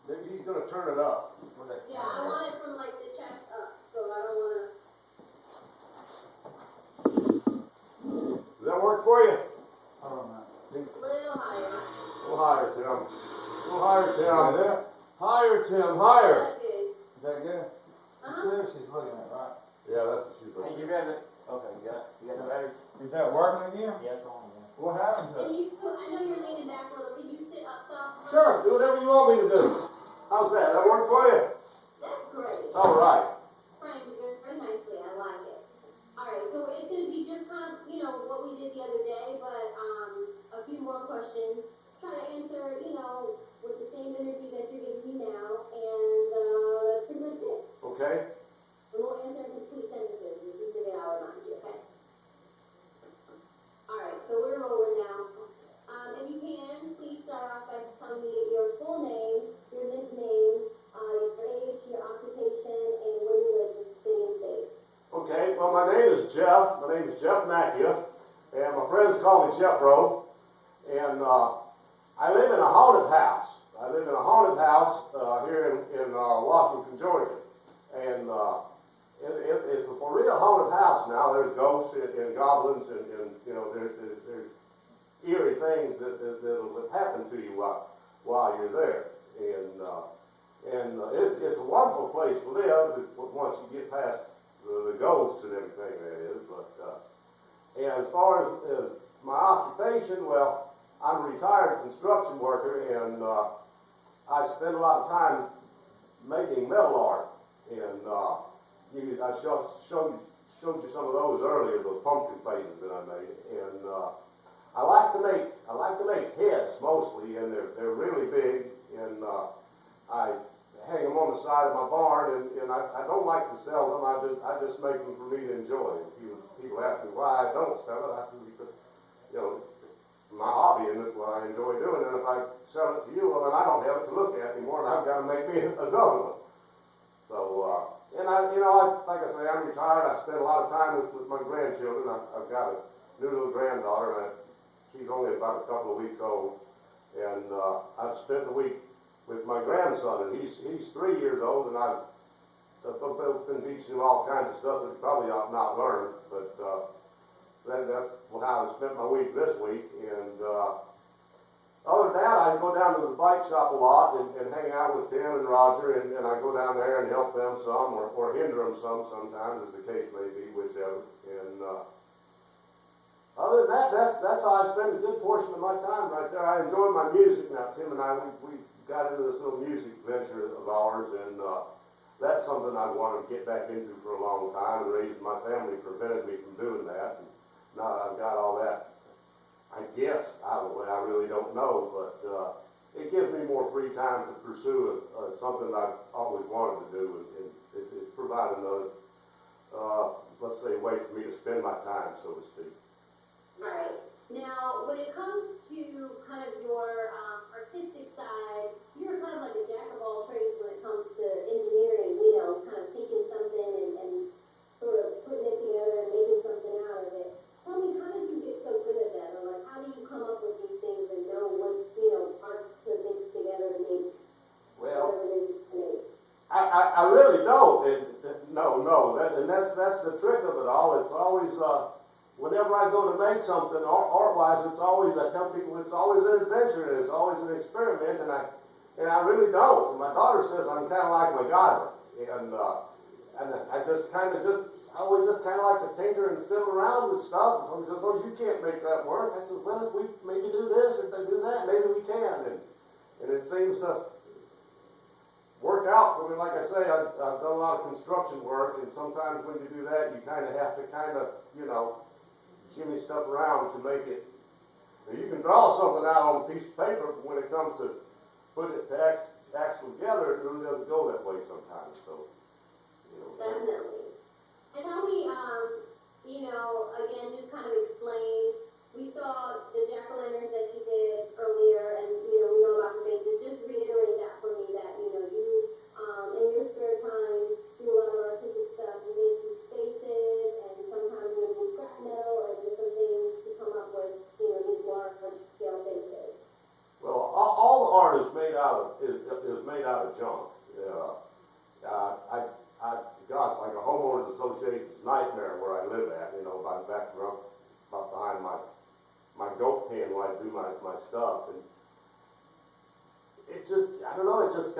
He's gonna turn it up. Yeah, I want it from like the chest up, so I don't wanna. Does that work for you? I don't know. Little higher. A little higher, Tim. A little higher, Tim. Is that it? Higher, Tim, higher. That's good. Is that good? Uh-huh. See what she's looking at, right? Yeah, that's what she's Hey, looking you at. got it. Okay, you got the battery? Is that working again? Yeah, it's on again. What happened to And it? you, I know you're leaning back a little. Can you sit up soft? Sure, do whatever you want me to do. How's that? That work for you? That's great. All right. Framed very nicely. I like it. All right, so it's gonna be just kind of, what we did the other day, but a few more questions. Try to answer, with the same energy that you're giving me now, and that's pretty much it. Okay. We won't answer in complete sentences. Just keep it out of mind, okay? All right, so we're rolling now. If you can, please start off by telling me your full name, your nickname, your age, your occupation, and where you live, just city and state. Okay, well, my name is Jeff. My name is Jeff Macchia, and my friends call me Jeffro. And I live in a haunted house. I live in a haunted house here in Washington, Georgia. And it's a for real haunted house now. There's ghosts and goblins and there's eerie things that will happen to you while you're there. And it's a wonderful place to live once you get past the ghosts and everything that is. But and as far as my occupation, well, I'm a retired construction worker, and I spend a lot of time making metal art. And I showed you some of those earlier, those pumpkin faces that I made. And I like to make heads mostly, and they're really big. And I hang them on the side of my barn, and I don't like to sell them. I just make them for me to enjoy. People ask me why I don't sell it. I say because my hobby, and that's what I enjoy doing. And if I sell it to you, well, then I don't have it to look at anymore, and I've got to make me another one. So, like I say, I'm retired. I spend a lot of time with my grandchildren. I've got a new little granddaughter, and she's only about a couple of weeks old. And I've spent the week with my grandson, and he's 3 years old, and I've been teaching him all kinds of stuff that he probably ought not learn, but that's how I spent my week this week. And other than that, I go down to the bike shop a lot and hang out with Tim and Roger, and I go down there and help them some or hinder them sometimes, as the case may be, whichever. And other than that, that's how I spend a good portion of my time right there. I enjoy my music now. Tim and I, we got into this little music venture of ours, and that's something I've wanted to get back into for a long time, and raising my family prevented me from doing that. And now that I've got all that, I guess, I really don't know, but it gives me more free time to pursue something I've always wanted to do, and it's provided another, let's say, way for me to spend my time, so to speak. Right. Now, when it comes to kind of your artistic side, you're kind of like a jack of all trades when it comes to engineering, kind of taking something and sort of putting it together and making something out of it. Tell me, how did you get so good at that? Or like, how do you come up with these things and know what, parts to mix together to make Well, whatever it is to make? I really don't. No. That's the trick of it all. It's always, whenever I go to make something art-wise, I tell people it's always an adventure, and it's always an experiment, and I really don't. And my daughter says I'm kind of like MacGyver, and I always just kind of like to tinker and fiddle around with stuff. And somebody says, "Oh, you can't make that work." I said, "Well, if we maybe do this, if they do that, maybe we can." And it seems to work out for me. Like I say, I've done a lot of construction work, and sometimes when you do that, you kind of have to jimmy stuff around to make it. Now, you can draw something out on a piece of paper, but when it comes to put it to actually together, it really doesn't go that way sometimes. So, Definitely. And tell me, again, just kind of explain, we saw the jack-o'-lanterns that you did earlier, and, we know about the faces. Just reiterate that for me, that, you, in your spare time, do a lot of artistic stuff. You make these faces, and sometimes you use scrap metal or different things to come up with, these large-scale faces. well, all the art is made out of is made out of junk. Gosh, like a homeowners association's nightmare where I live at, you know, back around, about behind my goat pen where I do my stuff. And it just, I don't know, it just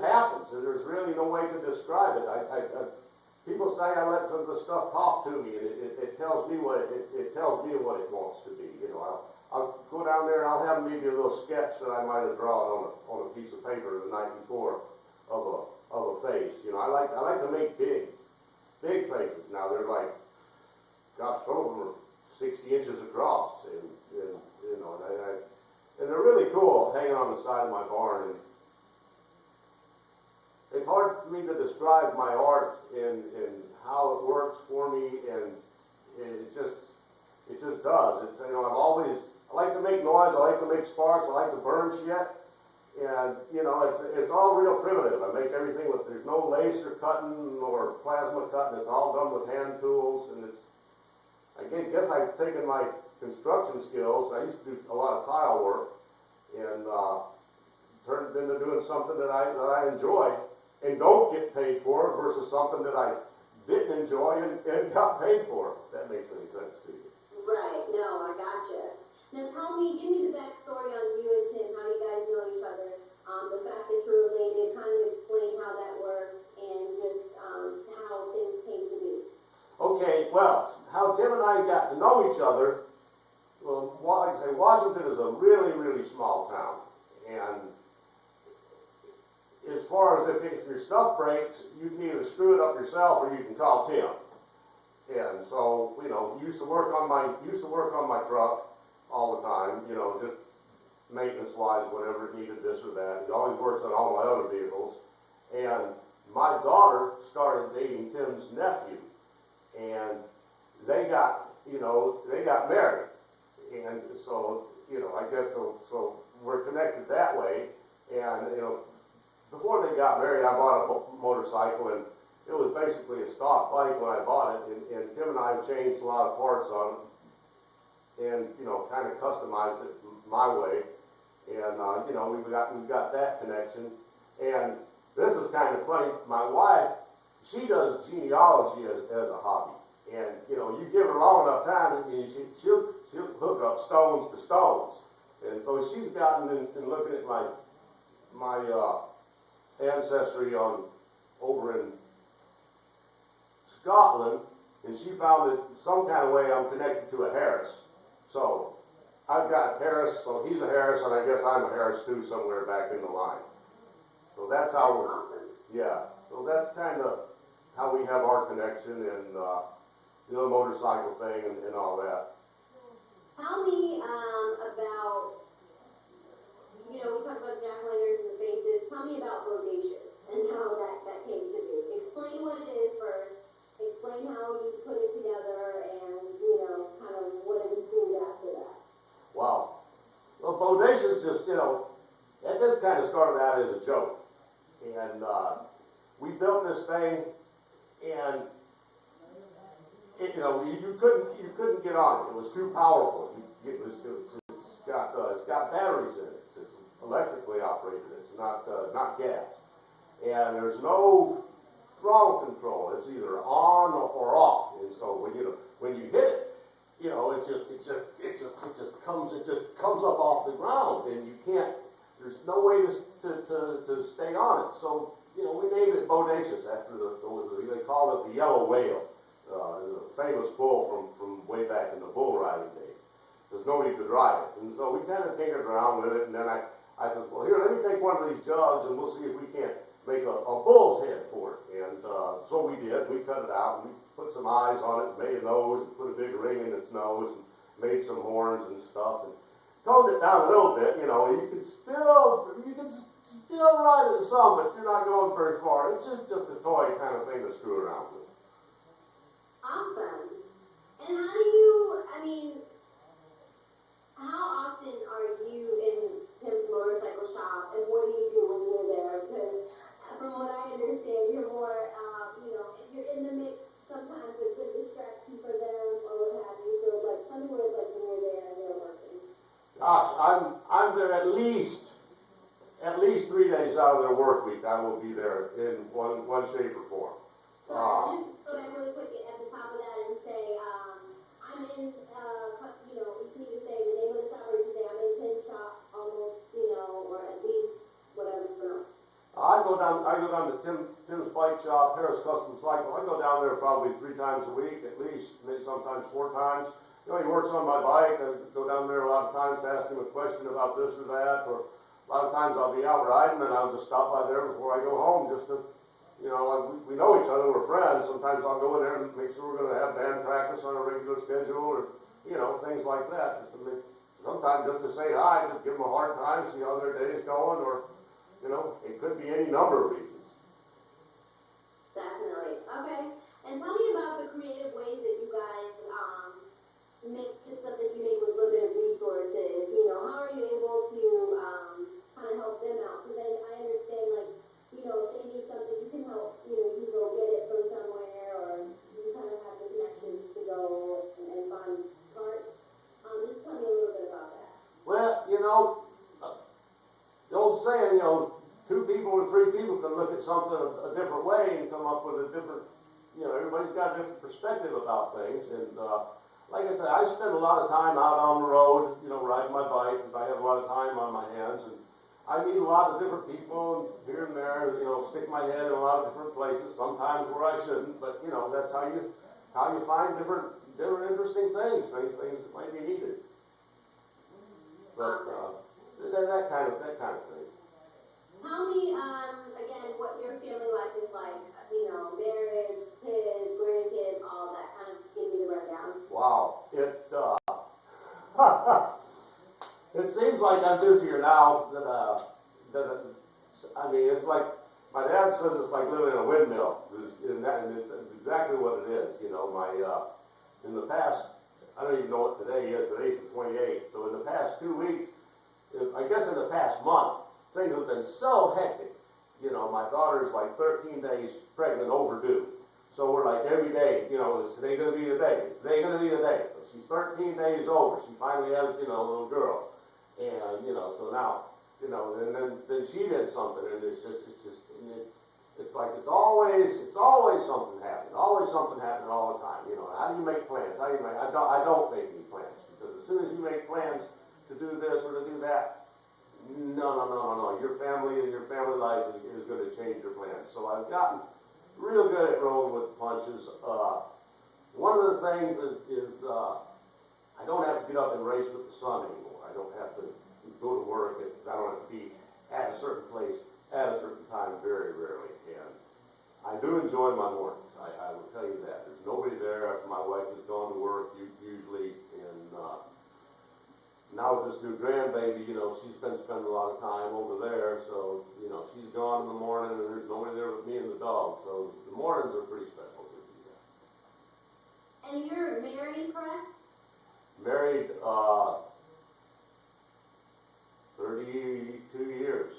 happens, and there's really no way to describe it. People say I let some of the stuff talk to me, and it tells me what it tells me what it wants to be. You know, I'll go down there and I'll have maybe a little sketch that I might have drawn on a piece of paper the night before of a face. You know, I like to make big faces. Now they're like, gosh, some of them are 60 inches across, and you know, and they're really cool hanging on the side of my barn. And it's hard for me to describe my art and how it works for me, and it just does. It's, you know, I like to make noise, I like to make sparks, I like to burn shit, and you know, it's all real primitive. I make everything with, there's no laser cutting or plasma cutting. It's all done with hand tools, and I guess I've taken my construction skills. I used to do a lot of tile work, and turned it into doing something that I enjoy and don't get paid for versus something that I didn't enjoy and got paid for, if that makes any sense to you. Right, no, I gotcha. Now give me the backstory on you and Tim, how you guys know each other, the fact that you're related, kind of explain how that works, and just how things came to be. Okay, well, how Tim and I got to know each other, well, like I say, Washington is a really, really small town, and as far as if your stuff breaks, you can either screw it up yourself or you can call Tim. And so, you know, used to work on my truck all the time, you know, just maintenance wise, whatever it needed, this or that. He always works on all my other vehicles. And my daughter started dating Tim's nephew, and they got married. And so, you know, I guess so we're connected that way. And, you know, before they got married, I bought a motorcycle, and it was basically a stock bike when I bought it, and Tim and I have changed a lot of parts on it, and, you know, kind of customized it my way, and, you know, we've got that connection. And this is kind of funny. My wife, she does genealogy as a hobby, and, you know, you give her long enough time, and she'll hook up stones to stones. And so she's gotten in looking at my ancestry over in Scotland, and she found that some kind of way I'm connected to a Harris. So I've got a Harris, so he's a Harris, and I guess I'm a Harris too somewhere back in the line. So that's how yeah. So that's kind of how we have our connection, and you know, the motorcycle thing and all that. Tell me about, you know, we talked about jack-o'-lanterns and the faces. Tell me about bodacious and how that came to be. Explain what it is first. Explain how you put it together, and, you know, kind of what ensued after that. Wow. Well, bodacious just, you know, that just kind of started out as a joke. And we built this thing, and it, you know, you couldn't get on it. It was too powerful. It's got batteries in it. It's electrically operated. It's not gas. And there's no throttle control. It's either on or off. And so when you hit it, you know, it just comes up off the ground, and you can't. There's no way to stay on it. So, you know, we named it Bodacious after they called it the Yellow Whale, a famous bull from way back in the bull riding days, because nobody could ride it. And so we kind of tinkered around with it, and then I said, well, here, let me take one of these jugs, and we'll see if we can't make a bull's head for it. And so we did. We cut it out, and we put some eyes on it, and made a nose, and put a big ring in its nose, and made some horns and stuff, and toned it down a little bit. You know, you can still ride it some, but you're not going very far. It's just a toy kind of thing to screw around with. Awesome. And how do you, I mean, how often are you in Tim's motorcycle shop, and what do you do when you're there? Because from what I understand, you're more, you know, if you're in the mix, sometimes it's a distraction for them or what have you. So, like, tell me what it's like when you're there and they're working. Gosh, I'm there at least 3 days out of their work week. I will be there in one shape or form. So just go back really quick at the top of that and say, I'm in, you can either say the name of the shop or you can say I'm in Tim's shop almost, or at least whatever, I go down to Tim's bike shop, Harris Custom Cycle. I go down there probably 3 times a week at least, maybe sometimes 4 times. He works on my bike. I go down there a lot of times to ask him a question about this or that, or a lot of times I'll be out riding and I'll just stop by there before I go home just to, we know each other, we're friends. Sometimes I'll go in there and make sure we're going to have band practice on a regular schedule or, things like that. Sometimes just to say hi, just give them a hard time, see how their day is going, or, it could be any number of reasons. Definitely. Okay. And tell me about the creative ways that you guys make the stuff that you make with limited resources. How are you able to kind of help them out? Because I understand, like, if they need something, you can help. You can go get it from somewhere, or you kind of have the connections to go and find parts. Just tell me a little bit about that. Well, the old saying, 2 people or 3 people can look at something a different way and come up with a different, everybody's got a different perspective about things. And like I said, I spend a lot of time out on the road, riding my bike, because I have a lot of time on my hands. And I meet a lot of different people, and here and there, stick my head in a lot of different places, sometimes where I shouldn't. But, that's how you find different interesting things that might be needed. But that kind of thing. Tell me, again, what your family life is like, marriage, kids, grandkids, all that, kind of give me the rundown. Wow, it seems like I'm busier now it's like, my dad says it's like living in a windmill, and it's exactly what it is, in the past, I don't even know what today is, today's the 28th, so in the past 2 weeks, I guess in the past month, things have been so hectic. My daughter's like 13 days pregnant overdue. So we're like every day, is today going to be the day? Is today going to be the day? So she's 13 days over. She finally has, a little girl. And, so now, and then she did something, and it's like it's always something happening. Always something happening all the time. How do you make plans? I don't make any plans, because as soon as you make plans to do this or to do that, no. Your family and your family life is going to change your plans. So I've gotten real good at rolling with the punches. One of the things is I don't have to get up and race with the sun anymore. I don't have to go to work. I don't have to be at a certain place at a certain time very rarely. And I do enjoy my mornings. I will tell you that. There's nobody there after my wife has gone to work usually. And now with this new grandbaby, she's been spending a lot of time over there. So, she's gone in the morning and there's nobody there with me and the dog. So the mornings are pretty special to me. And you're married, correct? Married 32 years.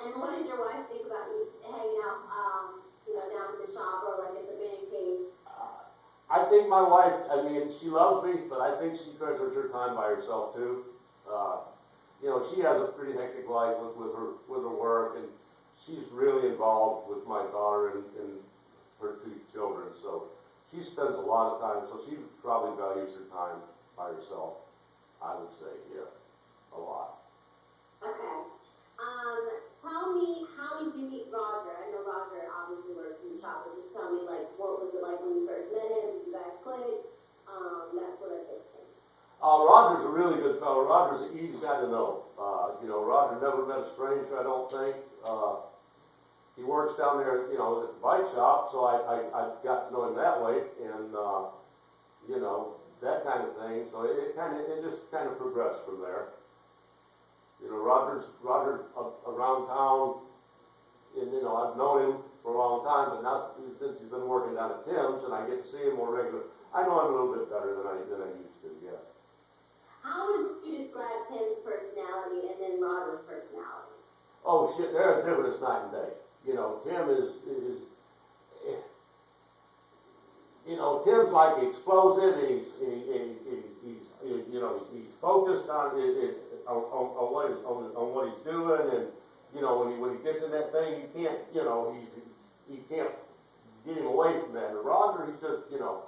And what does your wife think about you hanging out, down at the shop or like at the man cave? I think my wife, she loves me, but I think she treasures her time by herself too. She has a pretty hectic life with her work, and she's really involved with my daughter and her 2 children. So she spends a lot of time, so she probably values her time by herself, I would say, yeah, a lot. Okay. Tell me, how did you meet Roger? I know Roger obviously works in the shop, but just tell me, like, what was it like when you first met him? Did you guys click? That sort of thing. Roger's a really good fellow. Roger's an easy guy to know. Roger never met a stranger, I don't think. He works down there, at the bike shop, so I got to know him that way, and, that kind of thing. So it just kind of progressed from there. Roger's around town, and, I've known him for a long time, but now since he's been working down at Tim's, and I get to see him more regular, I know him a little bit better than I used to, yeah. How would you describe Tim's personality and then Roger's personality? Oh shit, they're different as night and day. Tim is Tim's like explosive, and he's focused on, on what he's doing, and, you know, when he gets in that thing, you can't, you know, you can't get him away from that. And Roger, he's just, you know,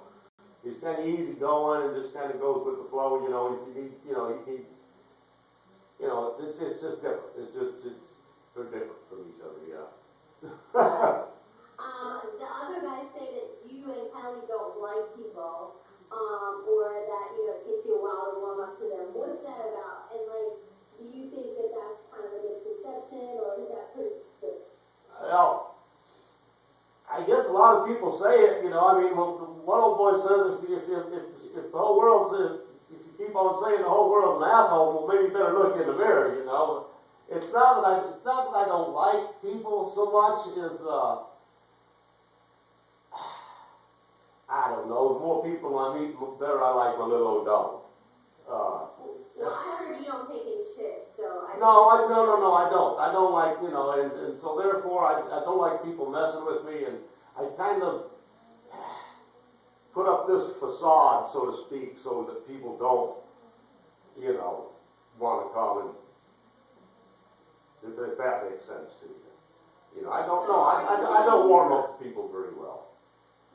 he's kind of easy going and just kind of goes with the flow, you know, it's just different. They're different from each other, yeah. The other guys say that you and Kelly don't like people, or that, you know, it takes you a while to warm up to them. What's that about? And, like, do you think that that's kind of a misconception, or is that pretty good? Well, I guess a lot of people say it, you know, I mean, one old boy says if the whole world's, if you keep on saying the whole world's an asshole, well, maybe you better look in the mirror, you know. It's not that I don't like people so much as, I don't know, the more people I meet, the better I like my little old dog. Well, I heard you don't take any shit, so I... No, I don't. I don't like, you know, and so therefore I don't like people messing with me, and I kind of put up this facade, so to speak, so that people don't, you know, want to come and, if that makes sense to you. You know, I don't know, I don't warm up to people very well.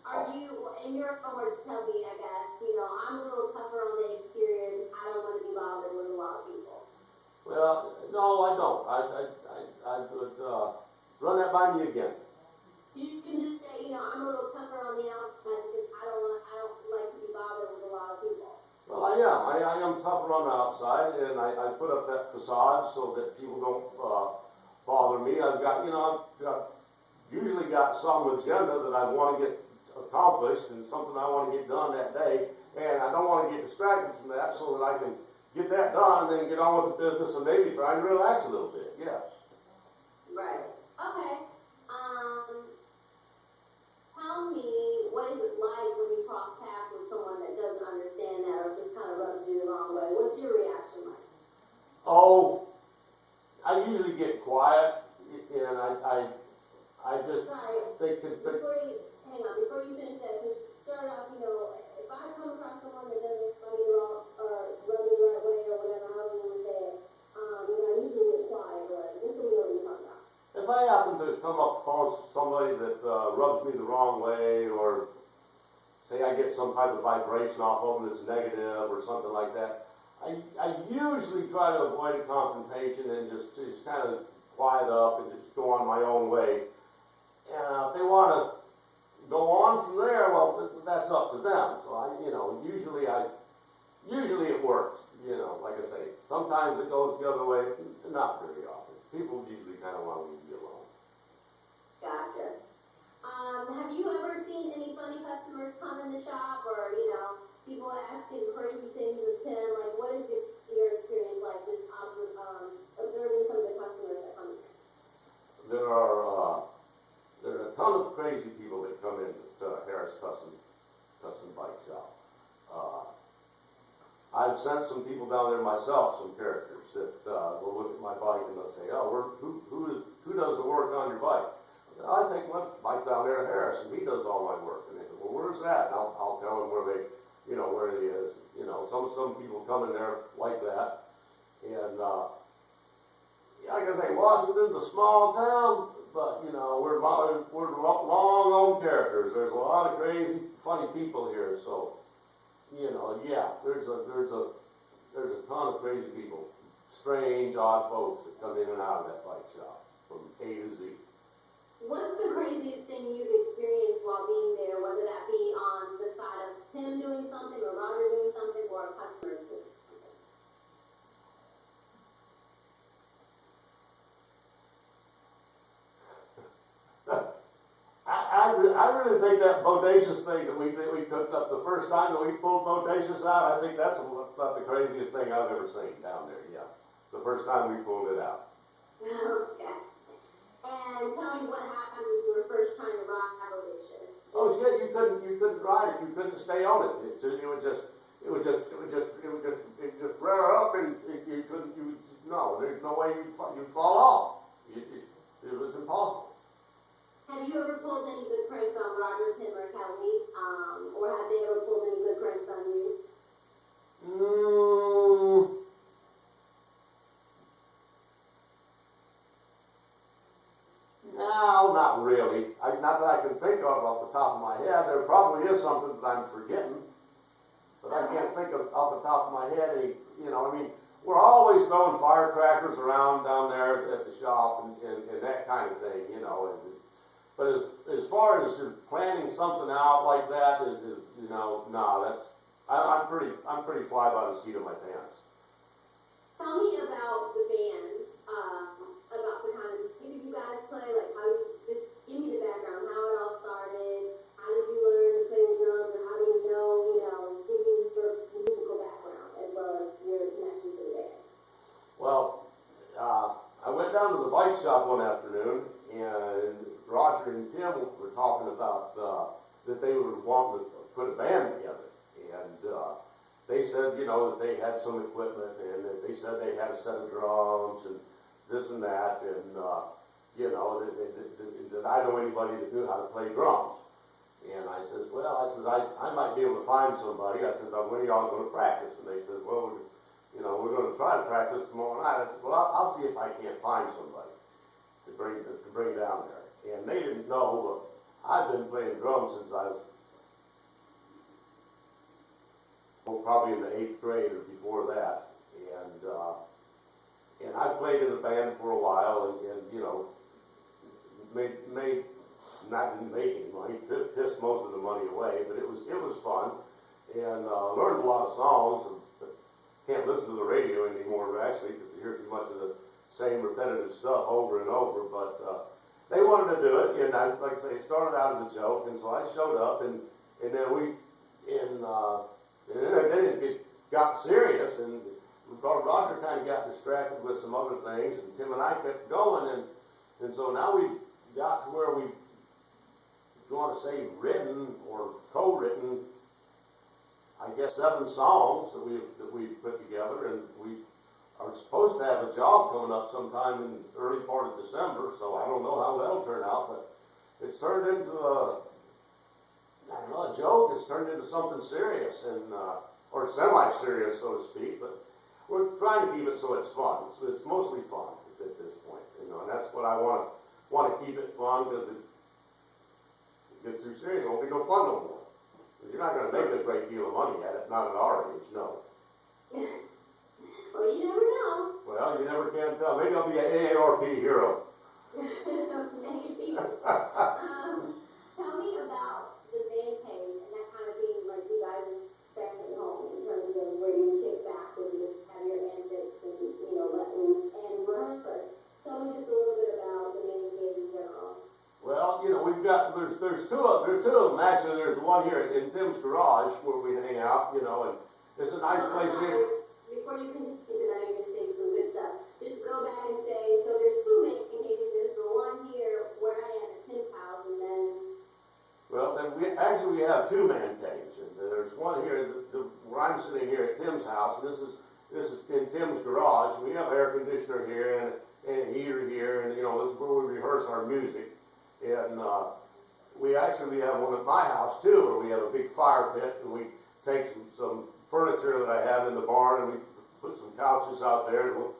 Are you, in your own words, tell me, I guess, you know, I'm a little tougher on the exterior, I don't want to be bothered with a lot of people. Well, no, I don't. I would, run that by me again. You can just say, you know, I'm a little tougher on the outside because I don't like to be bothered with a lot of people. Well, I am tougher on the outside, and I put up that facade so that people don't, bother me. I've got, you know, usually got some agenda that I want to get accomplished and something I want to get done that day, and I don't want to get distracted from that so that I can get that done and then get on with the business and maybe try and relax a little bit, yeah. Right. Okay. Tell me, what is it like when you cross paths with someone that doesn't understand that or just kind of rubs you the wrong way? What's your reaction like? Oh, I usually get quiet, and I just Sorry. think that, Before you finish that, just start off, you know, if I come across someone that doesn't rub me the wrong, or rub me the right way or whatever, however you want to say it, you know, I usually get quiet, but just so we know what you're talking about. if I happen to come up upon somebody that rubs me the wrong way, or say I get some type of vibration off of them that's negative or something like that, I usually try to avoid a confrontation and just kind of quiet up and just go on my own way. And if they want to go on from there, well, that's up to them. So usually it works. You know, like I say, sometimes it goes the other way, not very often. People usually kind of want to leave you alone. Gotcha. Have you ever seen any funny customers come in the shop, or, you know, people asking crazy things of Tim? Like, what is your experience like, just observing some of the customers that come in? There are a ton of crazy people that come in to Harris Custom Bike Shop. I've sent some people down there myself, some characters that will look at my bike and they'll say, "Oh, who does the work on your bike?" I take my bike down there to Harris, and he does all my work. And they say, "Well, where's that?" And I'll tell them where it is. You know, some people come in there like that, and like I say, Washington's a small town, but you know, we're long owned characters. There's a lot of crazy, funny people here, so you know, yeah, there's a ton of crazy people, strange, odd folks that come in and out of that bike shop from A to Z. What's the craziest thing you've experienced while being there, whether that be on the side of Tim doing something, or Roger doing something, or a customer doing something? I really think that bodacious thing that we cooked up the first time that we pulled bodacious out, I think that's about the craziest thing I've ever seen down there, yeah. The first time we pulled it out. Okay. And tell me what happened when you were first trying to ride Bodacious. Oh shit, you couldn't ride it, you couldn't stay on it. It would just rear up, and there's no way you'd fall off. It was impossible. Have you ever pulled any good pranks on Roger, Tim, or Kelly? Or have they ever pulled any good pranks on you? probably is something that I'm forgetting, but I can't think of off the top of my head any, I mean, we're always throwing firecrackers around down there at the shop and that kind of thing, But as far as planning something out like that no, I'm pretty fly by the seat of my pants. Tell me about the band, about the kind of music you guys play, like how you, just give me the background, how it all started, how did you learn to play the drums, or how do you know, give me your musical background as well as your connection to the band. Well, I went down to the bike shop one afternoon, and Roger and Tim were talking about that they would want to put a band together, and they said, that they had some equipment, and that they said they had a set of drums and this and that, and that I know anybody that knew how to play drums. And I says, I might be able to find somebody. I says, when are y'all going to practice? And they said, well, we're going to try to practice tomorrow night. I said, well, I'll see if I can't find somebody to bring down there. And they didn't know, but I've been playing drums since I was probably in the 8th grade or before that. And I played in the band for a while, and didn't make any money, pissed most of the money away, but it was fun, and learned a lot of songs. Can't listen to the radio anymore, actually, because you hear too much of the same repetitive stuff over and over, but they wanted to do it, and like I say, it started out as a joke, and so I showed up, and then then it got serious, and Roger kind of got distracted with some other things, and Tim and I kept going, and so now we got to where we, if you want to say written or co-written, I guess 7 songs that we've put together, and we are supposed to have a job coming up sometime in the early part of December, so I don't know how that'll turn out, but it's turned into a joke. It's turned into something serious, and or semi-serious, so to speak, but we're trying to keep it so it's fun. So it's mostly fun at this point, and that's what I want to keep it fun, because it gets too serious. It won't be no fun no more. You're not going to make a great deal of money at it, not at our age, no. Well, you never know. Well, you never can tell. Maybe I'll be an AARP hero. Maybe. Tell me about the man cave and that kind of being like you guys' second home in terms of where you kick back and just have your antics and let loose and run. But tell me just a little bit about the man cave in general. Well, we've got there's two of them actually. There's one here in Tim's garage where we hang out, and it's a nice place here. Before you continue, because I know you're going to say some good stuff, just go back and say, so there's 2 man caves. There's the one here where I am at Tim's house, and then. Well, then we have 2 man caves. And there's one here where I'm sitting here at Tim's house, and this is in Tim's garage. We have air conditioner here and a heater here, and this is where we rehearse our music. And we have one at my house too, where we have a big fire pit, and we take some furniture that I have in the barn, and we put some couches out there, and we'll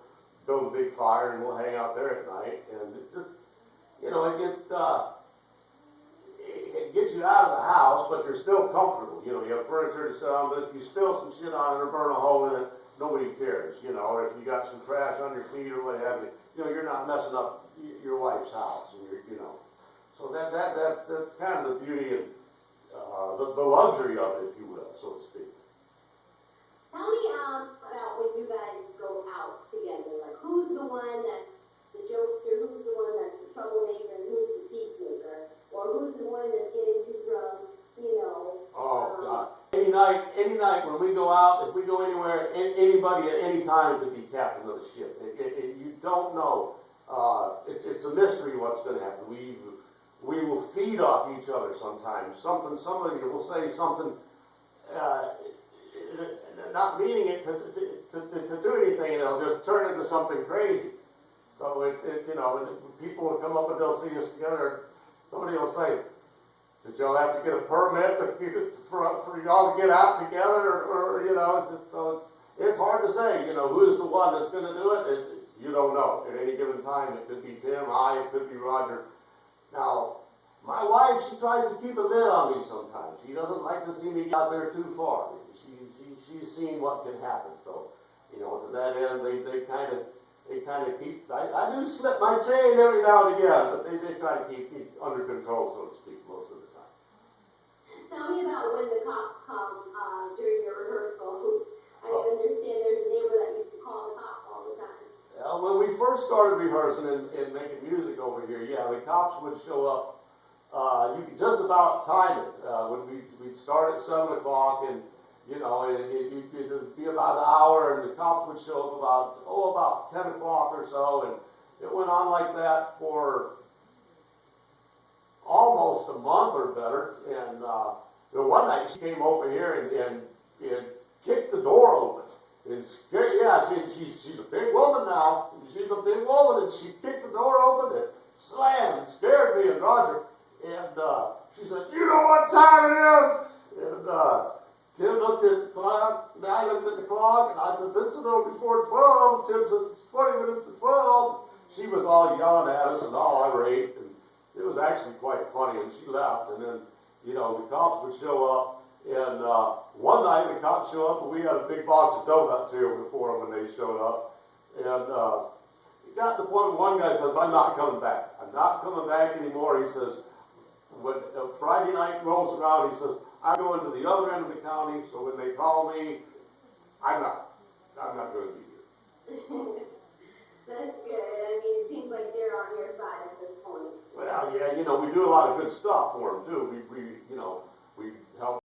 build a big fire, and we'll hang out there at night. And it just, it gets you out of the house, but you're still comfortable. You have furniture to sit on, but if you spill some shit on it or burn a hole in it, nobody cares. Or if you got some trash on your feet or what have you, you're not messing up your wife's house, and So that's kind of the beauty and the luxury of it, if you will, so to speak. Tell me about when you guys go out together. Like, who's the one that's the jokester? Who's the one that's the troublemaker? And who's the peacemaker? Or who's the one that's getting too drunk? Oh God! Any night when we go out, if we go anywhere, anybody at any time could be captain of the ship. You don't know. It's a mystery what's going to happen. We will feed off each other sometimes. Somebody will say something, not meaning it to do anything, and it'll just turn into something crazy. So when people will come up and they'll see us together. Somebody will say, "Did y'all have to get a permit for y'all to get out together?" Or it's hard to say. Who's the one that's going to do it? You don't know. At any given time, it could be Tim, it could be Roger. Now, My wife, she tries to keep a lid on me sometimes. She doesn't like to see me get out there too far. She's seen what can happen. So, you know, to that end, they kind of keep. I do slip my chain every now and again, but they try to keep me under control, so to speak, most of the time. Tell me about when the cops come during your rehearsals. I understand there's a neighbor that used to call the cops all the time. When we first started rehearsing and making music over here, yeah, the cops would show up. You could just about time it. When we'd start at 7 o'clock, and you know, it'd be about an hour, and the cops would show up about 10 o'clock or so, and it went on like that for almost a month or better. And one night she came over here and kicked the door open. And scared, yeah, she's a big woman now. She's a big woman, and she kicked the door open and slammed and scared me and Roger. And she said, "You know what time it is?" And Tim looked at the clock, and I looked at the clock, and I said, "It's a little before 12. Tim says, "It's 20 minutes to 12. She was all yelling at us and all irate, and it was actually quite funny. And she left, and then, you know, the cops would show up. And one night the cops show up, and we had a big box of donuts here before when they showed up. And it got to the point where one guy says, "I'm not coming back. I'm not coming back anymore." He says, when Friday night rolls around, he says, "I'm going to the other end of the county, so when they call me, I'm not going to be here." That's good. I mean, it seems like they're on your side at this point. Well, yeah, you know, we do a lot of good stuff for them too. We you know, we help